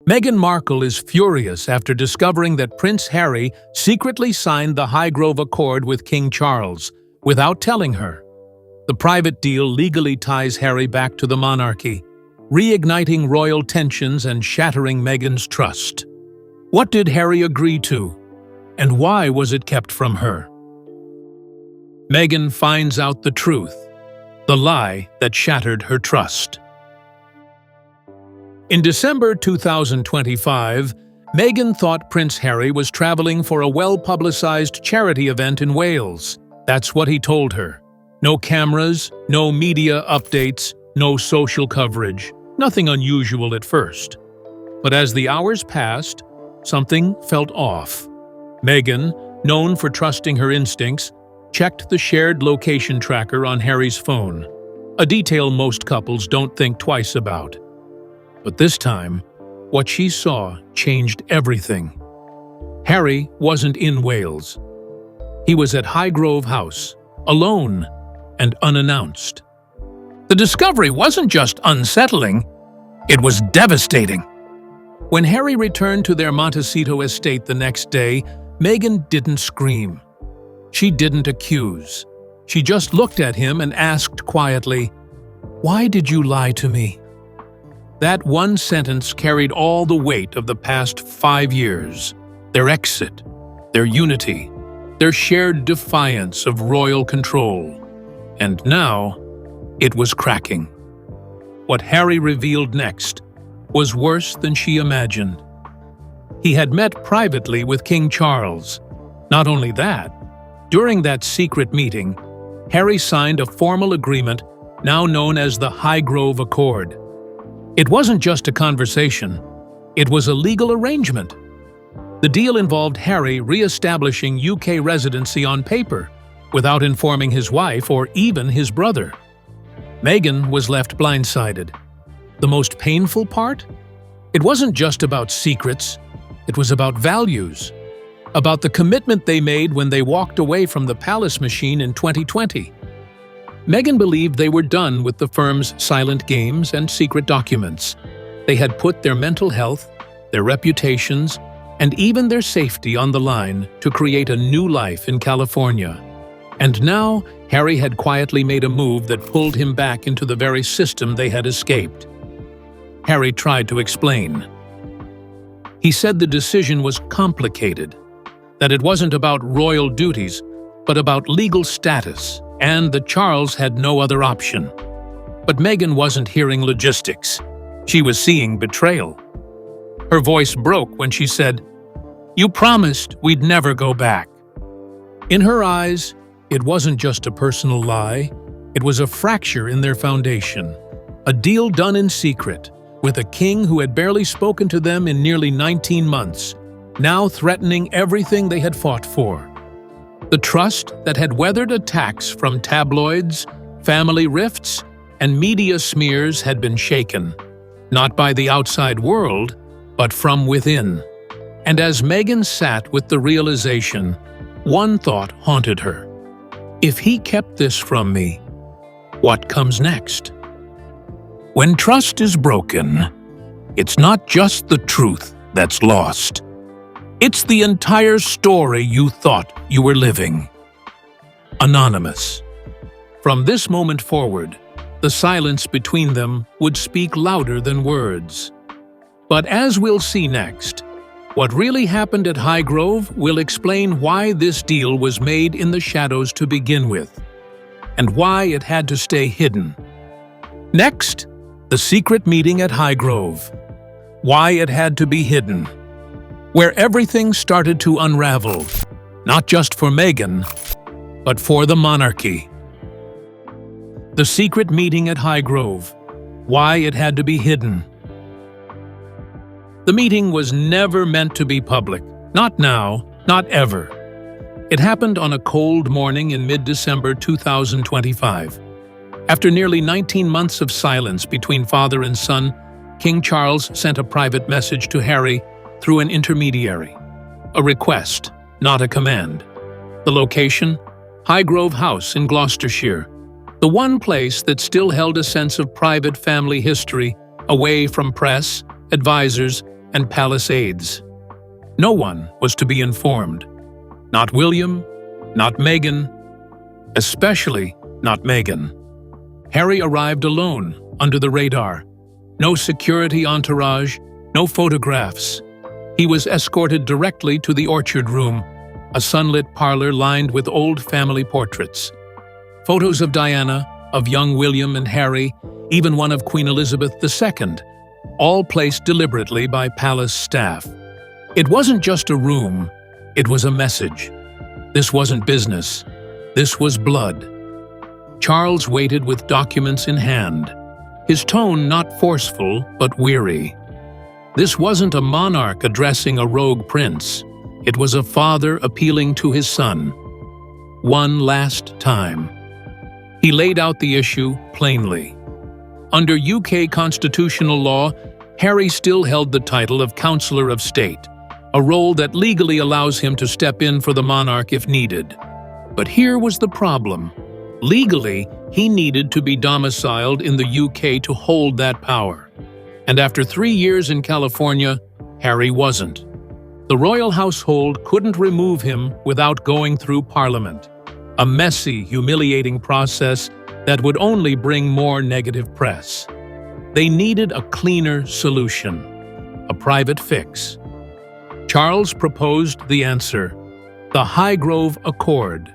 Meghan Markle is furious after discovering that Prince Harry secretly signed the Highgrove Accord with King Charles without telling her. The private deal legally ties Harry back to the monarchy, reigniting royal tensions and shattering Meghan's trust. What did Harry agree to, and why was it kept from her? Meghan finds out the truth, the lie that shattered her trust. In December 2025, Meghan thought Prince Harry was traveling for a well-publicized charity event in Wales. That's what he told her. No cameras, no media updates, no social coverage. Nothing unusual at first. But as the hours passed, something felt off. Meghan, known for trusting her instincts, checked the shared location tracker on Harry's phone, a detail most couples don't think twice about. But this time, what she saw changed everything. Harry wasn't in Wales. He was at Highgrove House, alone and unannounced. The discovery wasn't just unsettling, it was devastating. When Harry returned to their Montecito estate the next day, Meghan didn't scream. She didn't accuse. She just looked at him and asked quietly, "Why did you lie to me?" That one sentence carried all the weight of the past 5 years. Their exit, their unity, their shared defiance of royal control. And now, it was cracking. What Harry revealed next was worse than she imagined. He had met privately with King Charles. Not only that, during that secret meeting, Harry signed a formal agreement now known as the Highgrove Accord. It wasn't just a conversation, it was a legal arrangement. The deal involved Harry re-establishing UK residency on paper, without informing his wife or even his brother. Meghan was left blindsided. The most painful part? It wasn't just about secrets, it was about values, about the commitment they made when they walked away from the palace machine in 2020. Meghan believed they were done with the firm's silent games and secret documents. They had put their mental health, their reputations, and even their safety on the line to create a new life in California. And now, Harry had quietly made a move that pulled him back into the very system they had escaped. Harry tried to explain. He said the decision was complicated, that it wasn't about royal duties, but about legal status, and that Charles had no other option. But Meghan wasn't hearing logistics. She was seeing betrayal. Her voice broke when she said, "You promised we'd never go back." In her eyes, it wasn't just a personal lie, it was a fracture in their foundation. A deal done in secret, with a king who had barely spoken to them in nearly 19 months, now threatening everything they had fought for. The trust that had weathered attacks from tabloids, family rifts, and media smears had been shaken, not by the outside world, but from within. And as Meghan sat with the realization, one thought haunted her. If he kept this from me, what comes next? When trust is broken, it's not just the truth that's lost. It's the entire story you thought you were living. Anonymous. From this moment forward, the silence between them would speak louder than words. But as we'll see next, what really happened at Highgrove will explain why this deal was made in the shadows to begin with, and why it had to stay hidden. Next, the secret meeting at Highgrove. Why it had to be hidden. Where everything started to unravel, not just for Meghan, but for the monarchy. The secret meeting at Highgrove. Why it had to be hidden. The meeting was never meant to be public. Not now, not ever. It happened on a cold morning in mid-December 2025. After nearly 19 months of silence between father and son, King Charles sent a private message to Harry through an intermediary. A request, not a command. The location? Highgrove House in Gloucestershire. The one place that still held a sense of private family history, away from press, advisors, and palisades. No one was to be informed. Not William, not Meghan, especially not Meghan. Harry arrived alone, under the radar. No security entourage, no photographs. He was escorted directly to the orchard room, a sunlit parlor lined with old family portraits. Photos of Diana, of young William and Harry, even one of Queen Elizabeth II, all placed deliberately by palace staff. It wasn't just a room, it was a message. This wasn't business, this was blood. Charles waited with documents in hand, his tone not forceful but weary. This wasn't a monarch addressing a rogue prince. It was a father appealing to his son. One last time. He laid out the issue plainly. Under UK constitutional law, Harry still held the title of Counselor of State, a role that legally allows him to step in for the monarch if needed. But here was the problem. Legally, he needed to be domiciled in the UK to hold that power. And after 3 years in California, Harry wasn't. The royal household couldn't remove him without going through Parliament, a messy, humiliating process that would only bring more negative press. They needed a cleaner solution, a private fix. Charles proposed the answer, the Highgrove Accord,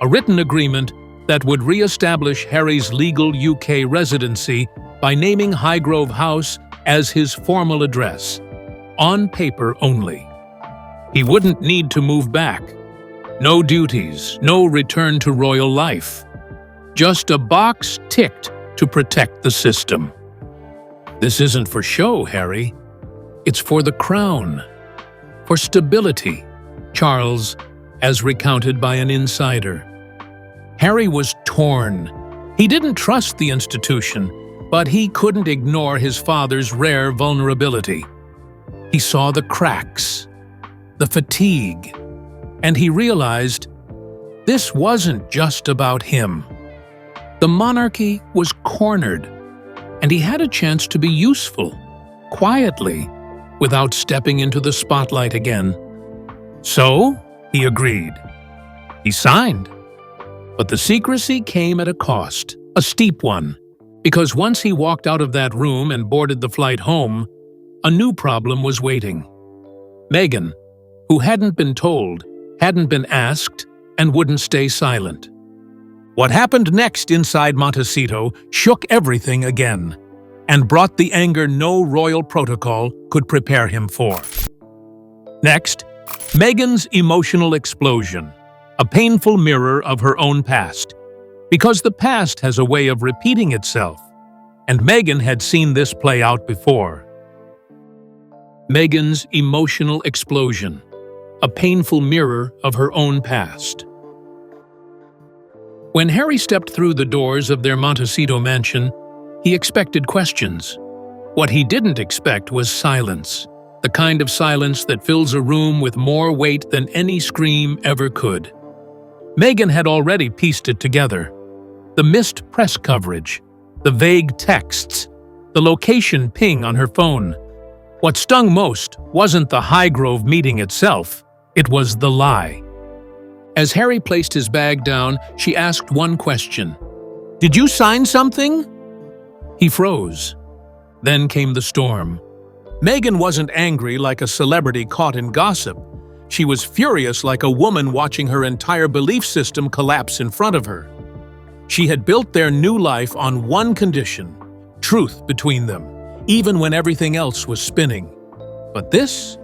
a written agreement that would re-establish Harry's legal UK residency by naming Highgrove House as his formal address, on paper only. He wouldn't need to move back. No duties, no return to royal life. Just a box ticked to protect the system. This isn't for show, Harry. It's for the crown. For stability, Charles, as recounted by an insider. Harry was torn. He didn't trust the institution, but he couldn't ignore his father's rare vulnerability. He saw the cracks, the fatigue, and he realized this wasn't just about him. The monarchy was cornered, and he had a chance to be useful, quietly, without stepping into the spotlight again. So, he agreed. He signed. But the secrecy came at a cost, a steep one, because once he walked out of that room and boarded the flight home, a new problem was waiting. Meghan, who hadn't been told, hadn't been asked, and wouldn't stay silent. What happened next inside Montecito shook everything again, and brought the anger no royal protocol could prepare him for. Next, Meghan's emotional explosion, a painful mirror of her own past, because the past has a way of repeating itself, and Meghan had seen this play out before. Meghan's emotional explosion, a painful mirror of her own past. When Harry stepped through the doors of their Montecito mansion, he expected questions. What he didn't expect was silence, the kind of silence that fills a room with more weight than any scream ever could. Meghan had already pieced it together. The missed press coverage, the vague texts, the location ping on her phone. What stung most wasn't the Highgrove meeting itself, it was the lie. As Harry placed his bag down, she asked one question. "Did you sign something?" He froze. Then came the storm. Meghan wasn't angry like a celebrity caught in gossip. She was furious like a woman watching her entire belief system collapse in front of her. She had built their new life on one condition, truth between them, even when everything else was spinning. But this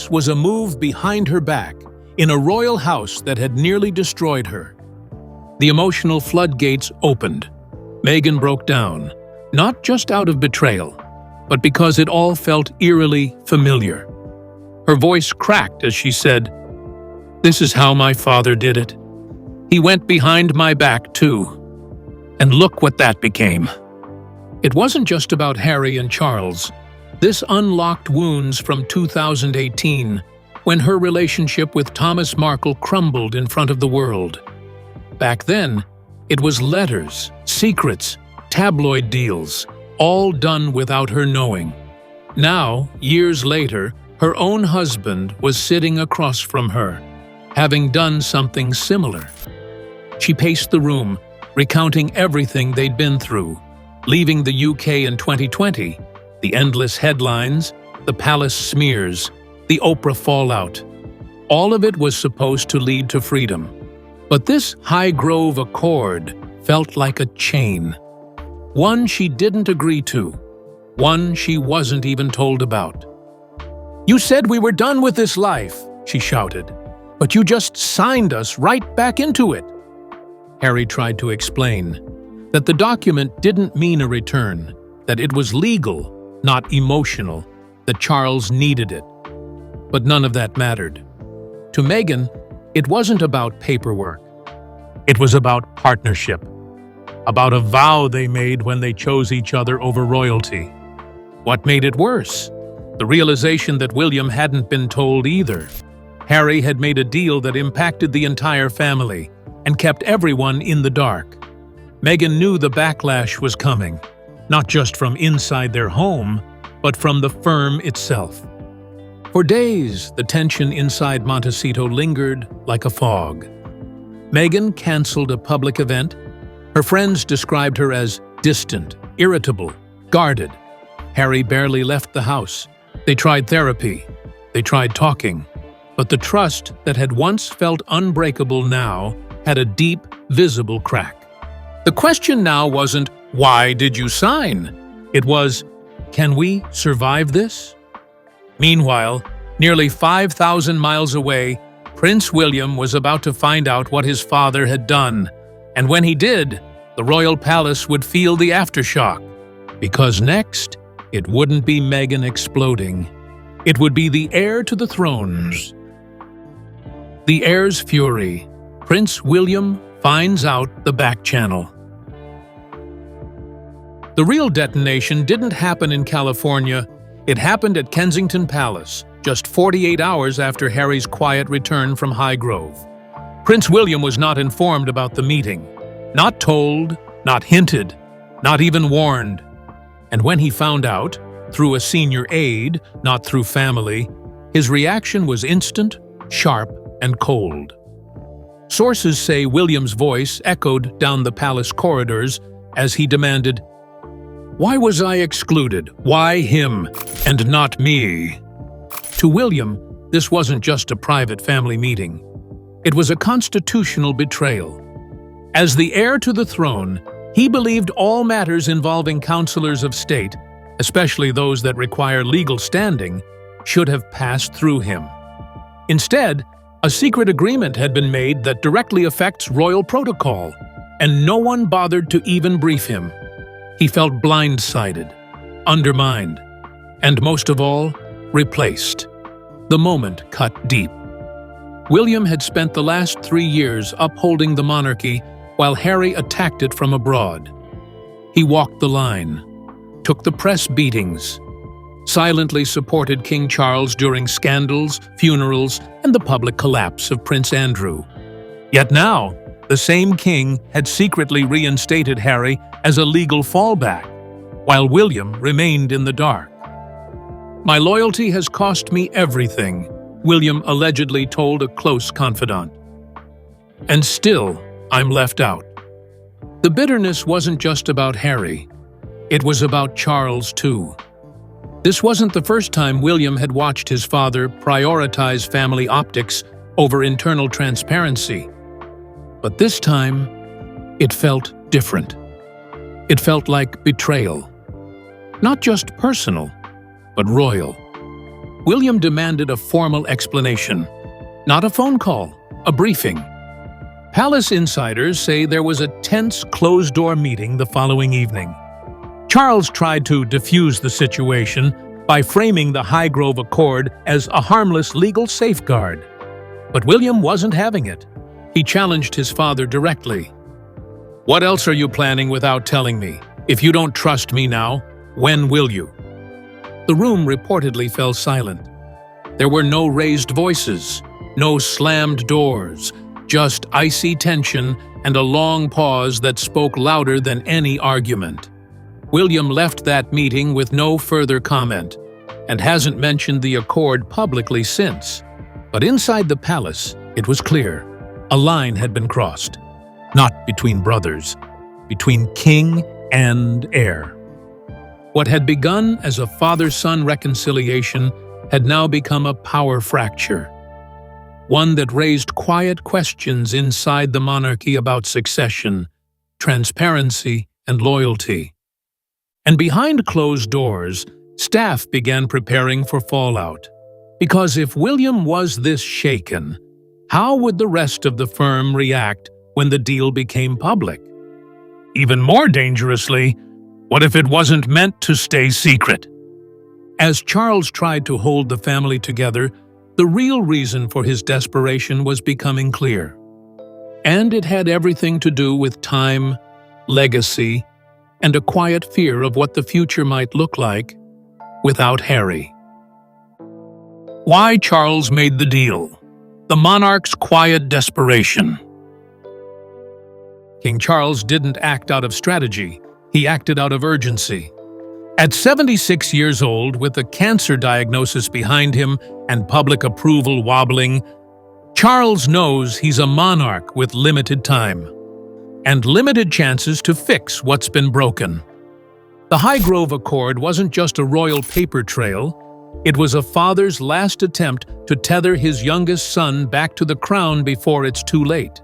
was a move behind her back, in a royal house that had nearly destroyed her. The emotional floodgates opened. Meghan broke down, not just out of betrayal, but because it all felt eerily familiar. Her voice cracked as she said, "This is how my father did it. He went behind my back too. And look what that became." It wasn't just about Harry and Charles. This unlocked wounds from 2018, when her relationship with Thomas Markle crumbled in front of the world. Back then, it was letters, secrets, tabloid deals, all done without her knowing. Now, years later, her own husband was sitting across from her, having done something similar. She paced the room, recounting everything they'd been through, leaving the UK in 2020, the endless headlines, the palace smears, the Oprah fallout. All of it was supposed to lead to freedom. But this Highgrove Accord felt like a chain. One she didn't agree to. One she wasn't even told about. "You said we were done with this life," she shouted, "but you just signed us right back into it." Harry tried to explain that the document didn't mean a return, that it was legal, not emotional, that Charles needed it. But none of that mattered. To Meghan, it wasn't about paperwork. It was about partnership, about a vow they made when they chose each other over royalty. What made it worse? The realization that William hadn't been told either. Harry had made a deal that impacted the entire family and kept everyone in the dark. Meghan knew the backlash was coming, not just from inside their home, but from the firm itself. For days, the tension inside Montecito lingered like a fog. Meghan canceled a public event. Her friends described her as distant, irritable, guarded. Harry barely left the house. They tried therapy. They tried talking. But the trust that had once felt unbreakable now had a deep, visible crack. The question now wasn't, "Why did you sign?" It was, "Can we survive this?" Meanwhile, nearly 5,000 miles away, Prince William was about to find out what his father had done. And when he did, the royal palace would feel the aftershock. Because next, it wouldn't be Meghan exploding. It would be the heir to the thrones. The heir's fury. Prince William finds out the back channel. The real detonation didn't happen in California. It happened at Kensington Palace, just 48 hours after Harry's quiet return from Highgrove. Prince William was not informed about the meeting. Not told, not hinted, not even warned. And when he found out, through a senior aide, not through family, his reaction was instant, sharp, and cold. Sources say William's voice echoed down the palace corridors as he demanded, "Why was I excluded? Why him, and not me?" To William, this wasn't just a private family meeting. It was a constitutional betrayal. As the heir to the throne, he believed all matters involving counselors of state, especially those that require legal standing, should have passed through him. Instead, a secret agreement had been made that directly affects royal protocol, and no one bothered to even brief him. He felt blindsided, undermined, and most of all, replaced. The moment cut deep. William had spent the last 3 years upholding the monarchy while Harry attacked it from abroad. He walked the line, took the press beatings, silently supported King Charles during scandals, funerals, and the public collapse of Prince Andrew. Yet now, the same king had secretly reinstated Harry as a legal fallback, while William remained in the dark. "My loyalty has cost me everything," William allegedly told a close confidant. "And still, I'm left out." The bitterness wasn't just about Harry. It was about Charles, too. This wasn't the first time William had watched his father prioritize family optics over internal transparency. But this time, it felt different. It felt like betrayal. Not just personal, but royal. William demanded a formal explanation. Not a phone call, a briefing. Palace insiders say there was a tense closed-door meeting the following evening. Charles tried to defuse the situation by framing the Highgrove Accord as a harmless legal safeguard. But William wasn't having it. He challenged his father directly. "What else are you planning without telling me? If you don't trust me now, when will you?" The room reportedly fell silent. There were no raised voices, no slammed doors, just icy tension and a long pause that spoke louder than any argument. William left that meeting with no further comment, and hasn't mentioned the accord publicly since. But inside the palace, it was clear. A line had been crossed. Not between brothers, between king and heir. What had begun as a father-son reconciliation had now become a power fracture. One that raised quiet questions inside the monarchy about succession, transparency, and loyalty. And behind closed doors, staff began preparing for fallout. Because if William was this shaken, how would the rest of the firm react when the deal became public? Even more dangerously, what if it wasn't meant to stay secret? As Charles tried to hold the family together, the real reason for his desperation was becoming clear. And it had everything to do with time, legacy, and a quiet fear of what the future might look like without Harry. Why Charles made the deal. The monarch's quiet desperation. King Charles didn't act out of strategy, he acted out of urgency. At 76 years old, with a cancer diagnosis behind him and public approval wobbling, Charles knows he's a monarch with limited time and limited chances to fix what's been broken. The Highgrove Accord wasn't just a royal paper trail, it was a father's last attempt to tether his youngest son back to the crown before it's too late.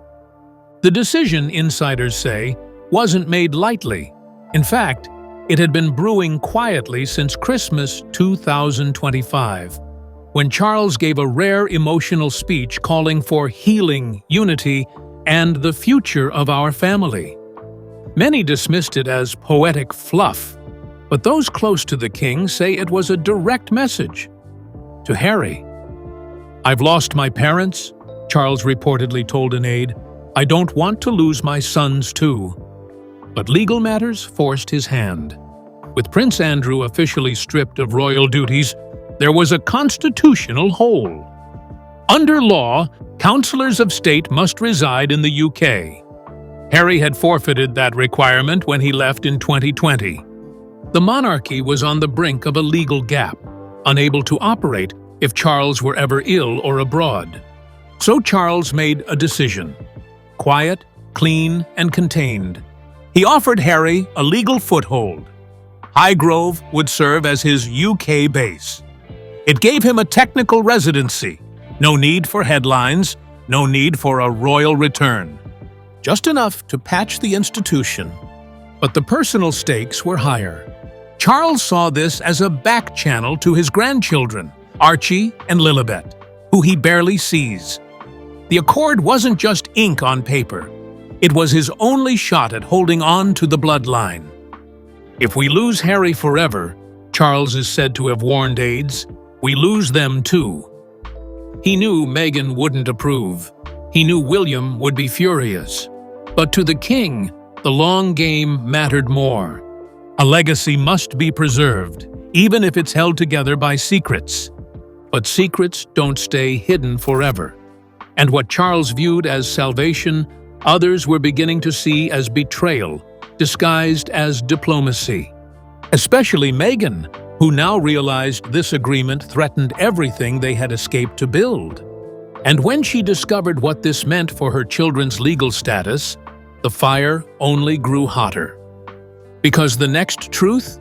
The decision, insiders say, wasn't made lightly. In fact, it had been brewing quietly since Christmas 2025, when Charles gave a rare emotional speech calling for healing, unity, and the future of our family. Many dismissed it as poetic fluff, but those close to the king say it was a direct message. To Harry. "I've lost my parents," Charles reportedly told an aide. "I don't want to lose my sons too." But legal matters forced his hand. With Prince Andrew officially stripped of royal duties, there was a constitutional hole. Under law, councillors of state must reside in the UK. Harry had forfeited that requirement when he left in 2020. The monarchy was on the brink of a legal gap, unable to operate if Charles were ever ill or abroad. So Charles made a decision. Quiet, clean, and contained. He offered Harry a legal foothold. Highgrove would serve as his UK base. It gave him a technical residency. No need for headlines, no need for a royal return. Just enough to patch the institution. But the personal stakes were higher. Charles saw this as a back channel to his grandchildren, Archie and Lilibet, who he barely sees. The accord wasn't just ink on paper. It was his only shot at holding on to the bloodline. If we lose Harry forever, Charles is said to have warned aides, we lose them too. He knew Meghan wouldn't approve. He knew William would be furious. But to the king, the long game mattered more. A legacy must be preserved, even if it's held together by secrets. But secrets don't stay hidden forever. And what Charles viewed as salvation, others were beginning to see as betrayal, disguised as diplomacy. Especially Meghan, who now realized this agreement threatened everything they had escaped to build. And when she discovered what this meant for her children's legal status, the fire only grew hotter. Because the next truth?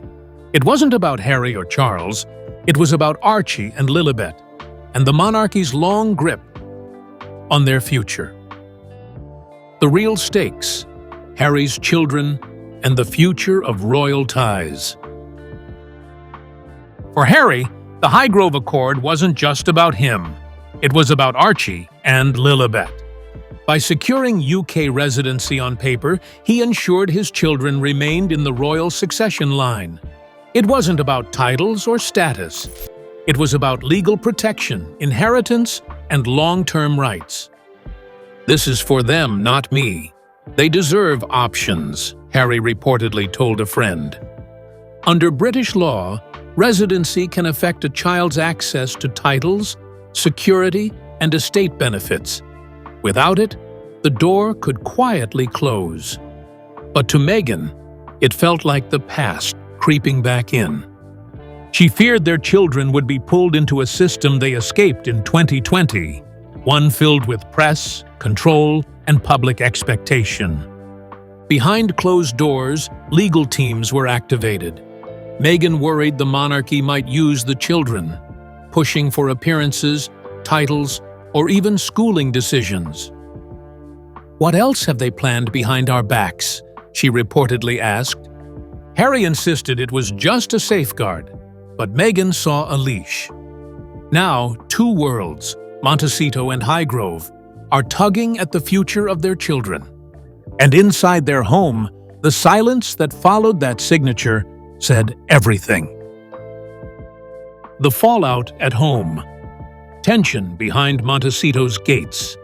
It wasn't about Harry or Charles, it was about Archie and Lilibet, and the monarchy's long grip on their future. The real stakes, Harry's children, and the future of royal ties. For Harry, the Highgrove Accord wasn't just about him. It was about Archie and Lilibet. By securing UK residency on paper, he ensured his children remained in the royal succession line. It wasn't about titles or status. It was about legal protection, inheritance, and long-term rights. This is for them, not me. They deserve options, Harry reportedly told a friend. Under British law, residency can affect a child's access to titles, security, and estate benefits. Without it, the door could quietly close. But to Meghan, it felt like the past creeping back in. She feared their children would be pulled into a system they escaped in 2020, one filled with press, control, and public expectation. Behind closed doors, legal teams were activated. Meghan worried the monarchy might use the children, pushing for appearances, titles, or even schooling decisions. "What else have they planned behind our backs?" she reportedly asked. Harry insisted it was just a safeguard, but Meghan saw a leash. Now, two worlds, Montecito and Highgrove, are tugging at the future of their children. And inside their home, the silence that followed that signature said everything. The fallout at home. Tension behind Montecito's gates.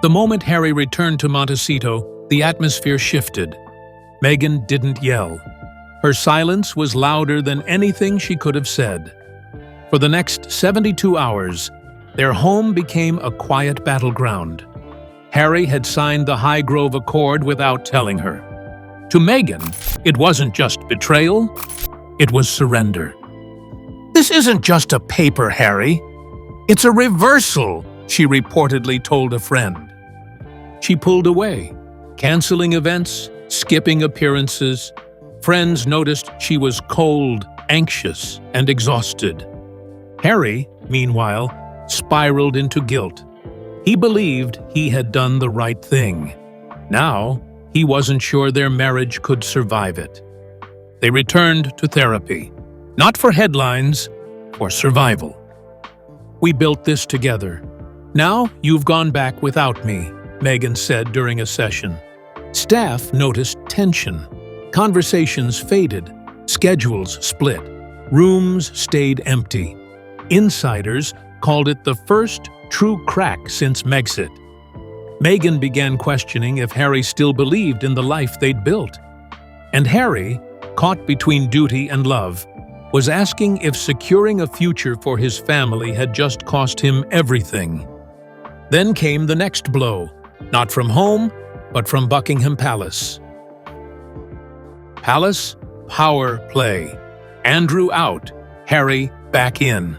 The moment Harry returned to Montecito, the atmosphere shifted. Meghan didn't yell. Her silence was louder than anything she could have said. For the next 72 hours, their home became a quiet battleground. Harry had signed the Highgrove Accord without telling her. To Meghan, it wasn't just betrayal, it was surrender. "This isn't just a paper, Harry. It's a reversal," she reportedly told a friend. She pulled away, canceling events, skipping appearances. Friends noticed she was cold, anxious, and exhausted. Harry, meanwhile, spiraled into guilt. He believed he had done the right thing. Now, he wasn't sure their marriage could survive it. They returned to therapy, not for headlines, for survival. "We built this together. Now you've gone back without me," Meghan said during a session. Staff noticed tension. Conversations faded, schedules split, rooms stayed empty. Insiders called it the first true crack since Megxit. Meghan began questioning if Harry still believed in the life they'd built. And Harry, caught between duty and love, was asking if securing a future for his family had just cost him everything. Then came the next blow, not from home, but from Buckingham Palace. Palace, power play. Andrew out, Harry back in.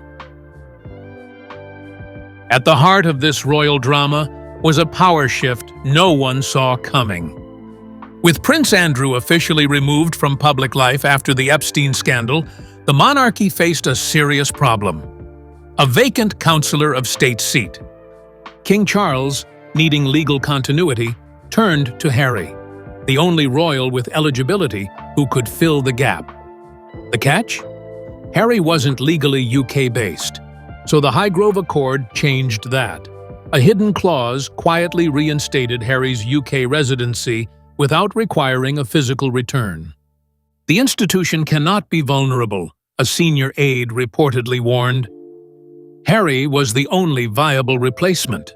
At the heart of this royal drama was a power shift no one saw coming. With Prince Andrew officially removed from public life after the Epstein scandal, the monarchy faced a serious problem: a vacant Councillor of State seat. King Charles, needing legal continuity, turned to Harry, the only royal with eligibility who could fill the gap. The catch? Harry wasn't legally UK-based, so the Highgrove Accord changed that. A hidden clause quietly reinstated Harry's UK residency without requiring a physical return. "The institution cannot be vulnerable," a senior aide reportedly warned. Harry was the only viable replacement.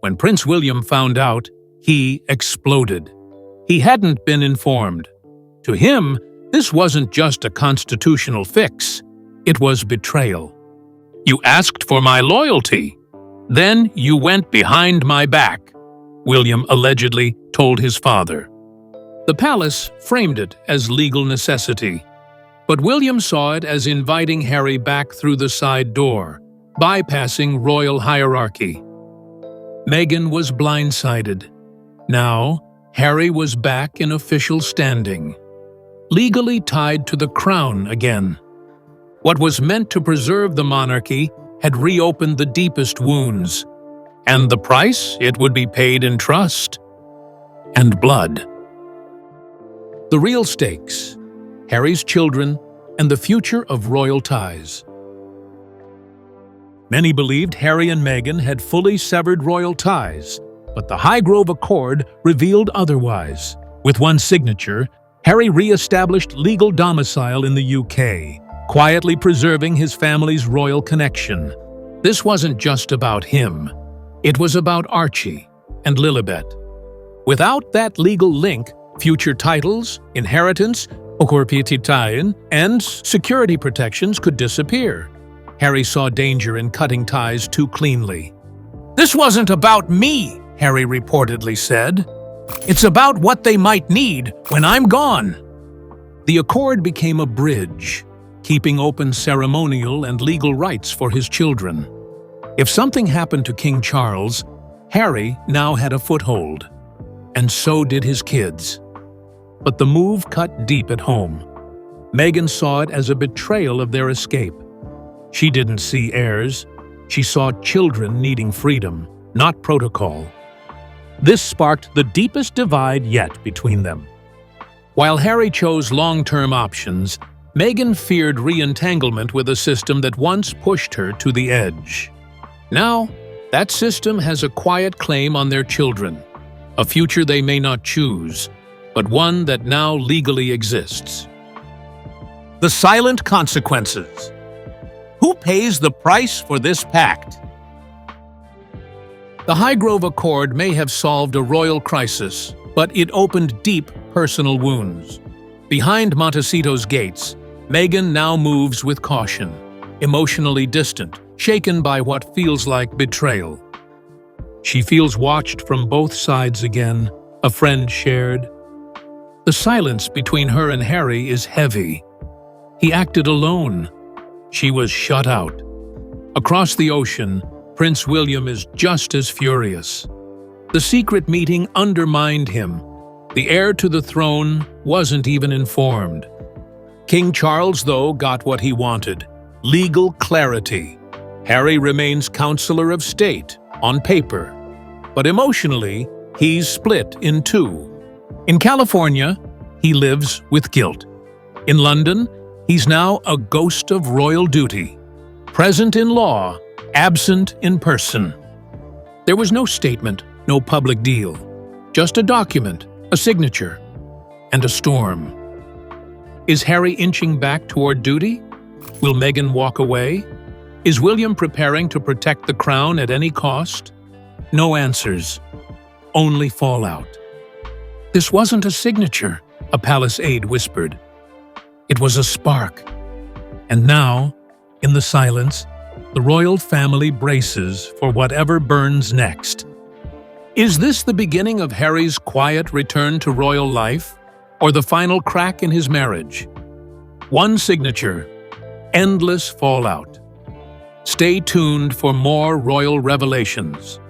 When Prince William found out, he exploded. He hadn't been informed. To him, this wasn't just a constitutional fix. It was betrayal. "You asked for my loyalty. Then you went behind my back," William allegedly told his father. The palace framed it as legal necessity, but William saw it as inviting Harry back through the side door, bypassing royal hierarchy. Meghan was blindsided. Now, Harry was back in official standing, legally tied to the crown again. What was meant to preserve the monarchy had reopened the deepest wounds, and the price it would be paid in trust and blood. The real stakes: Harry's children and the future of royal ties. Many believed Harry and Meghan had fully severed royal ties, but the Highgrove Accord revealed otherwise. With one signature, Harry re-established legal domicile in the UK, quietly preserving his family's royal connection. This wasn't just about him. It was about Archie and Lilibet. Without that legal link, future titles, inheritance, and security protections could disappear. Harry saw danger in cutting ties too cleanly. "This wasn't about me," Harry reportedly said. "It's about what they might need when I'm gone." The accord became a bridge, keeping open ceremonial and legal rights for his children. If something happened to King Charles, Harry now had a foothold, and so did his kids. But the move cut deep at home. Meghan saw it as a betrayal of their escape. She didn't see heirs. She saw children needing freedom, not protocol. This sparked the deepest divide yet between them. While Harry chose long-term options, Meghan feared re-entanglement with a system that once pushed her to the edge. Now, that system has a quiet claim on their children, a future they may not choose, but one that now legally exists. The silent consequences. Who pays the price for this pact? The Highgrove Accord may have solved a royal crisis, but it opened deep personal wounds. Behind Montecito's gates, Meghan now moves with caution, emotionally distant, shaken by what feels like betrayal. She feels watched from both sides again, a friend shared. The silence between her and Harry is heavy. He acted alone. She was shut out. Across the ocean, Prince William is just as furious. The secret meeting undermined him. The heir to the throne wasn't even informed. King Charles, though, got what he wanted: legal clarity. Harry remains Counselor of State, on paper. But emotionally, he's split in two. In California, he lives with guilt. In London, he's now a ghost of royal duty. Present in law, absent in person. There was no statement, no public deal. Just a document, a signature, and a storm. Is Harry inching back toward duty? Will Meghan walk away? Is William preparing to protect the crown at any cost? No answers. Only fallout. This wasn't a signature, a palace aide whispered. It was a spark. And now, in the silence, the royal family braces for whatever burns next. Is this the beginning of Harry's quiet return to royal life, or the final crack in his marriage? One signature, endless fallout. Stay tuned for more royal revelations.